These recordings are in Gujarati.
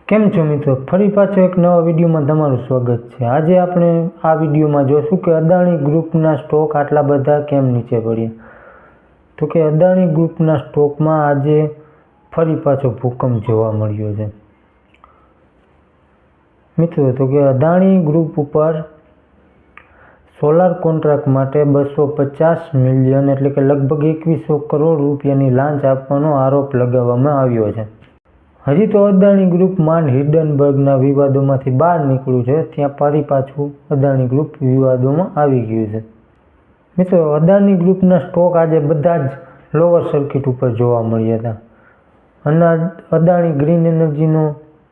કેમ છો મિત્રો, ફરી પાછો એક નવા વિડીયોમાં તમારું સ્વાગત છે। આજે આપણે આ વિડીયોમાં જોઈશું કે અદાણી ગ્રુપના સ્ટોક આટલા બધા કેમ નીચે પડ્યા। તો કે અદાણી ગ્રુપના સ્ટોકમાં આજે ફરી પાછો ભૂકંપ જોવા મળ્યો છે મિત્રો। તો કે અદાણી ગ્રુપ ઉપર સોલાર કોન્ટ્રાક્ટ માટે 250 મિલિયન એટલે કે લગભગ 2100 કરોડ રૂપિયાની લાંચ આપવાનો આરોપ લગાવવામાં આવ્યો છે। હજી તો અદાણી ગ્રુપ માંડ હિંડનબર્ગના વિવાદોમાંથી બહાર નીકળ્યું છે, ત્યાં ફરી પાછું અદાણી ગ્રુપ વિવાદોમાં આવી ગયું છે મિત્રો। અદાણી ગ્રુપના સ્ટોક આજે બધા જ લોઅર સર્કિટ ઉપર જોવા મળ્યા હતા અને અદાણી ગ્રીન એનર્જીનો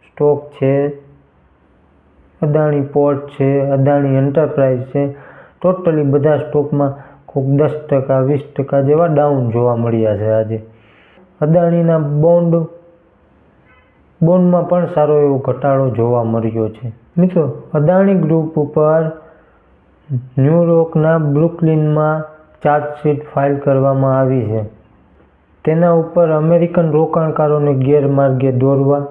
સ્ટોક છે, અદાણી પોર્ટ છે, અદાણી એન્ટરપ્રાઇઝ છે, ટોટલી બધા સ્ટોકમાં કોઈક 10% 20% જેવા ડાઉન જોવા મળ્યા છે આજે। અદાણીના બોન્ડમાં પણ સારો એવો ઘટાડો જોવા મળ્યો છે મિત્રો। અદાણી ગ્રુપ ઉપર ન્યૂયોર્કના બ્રુકલિનમાં ચાર્જશીટ ફાઇલ કરવામાં આવી છે। તેના ઉપર અમેરિકન રોકાણકારોને ગેરમાર્ગે દોરવા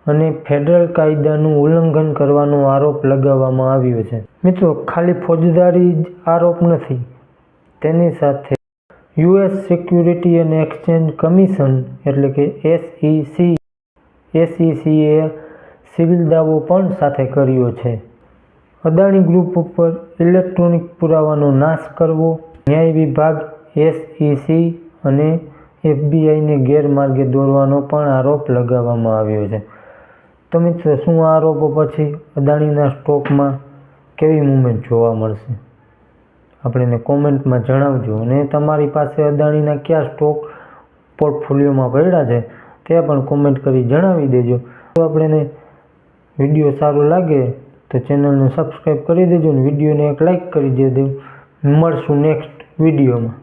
અને ફેડરલ કાયદાનું ઉલ્લંઘન કરવાનો આરોપ લગાવવામાં આવ્યો છે મિત્રો। ખાલી ફોજદારી જ આરોપ નથી, તેની સાથે યુએસ સિક્યુરિટી અને એક્સચેન્જ કમિશન એટલે કે SEC સિવિલ દાવો પણ સાથે કર્યો છે। અદાણી ગ્રુપ ઉપર ઇલેક્ટ્રોનિક પુરાવાનો નાશ કરવો, ન્યાય વિભાગ, SEC અને FBIને ગેરમાર્ગે દોરવાનો પણ આરોપ લગાવવામાં આવ્યો છે। તો મિત્રો, શું આ આરોપો પછી અદાણીના સ્ટોકમાં કેવી મૂવમેન્ટ જોવા મળશે? આપણને કોમેન્ટમાં જણાવજો અને તમારી પાસે અદાણીના કયા સ્ટોક પોર્ટફોલિયોમાં પડ્યા છે તે પણ કોમેન્ટ કરી જણાવી દેજો। તો આપણને વિડીયો સારો લાગે તો ચેનલને સબસ્ક્રાઈબ કરી દેજો અને વિડીયોને એક લાઈક કરી દેજો। મળશું નેક્સ્ટ વિડીયોમાં।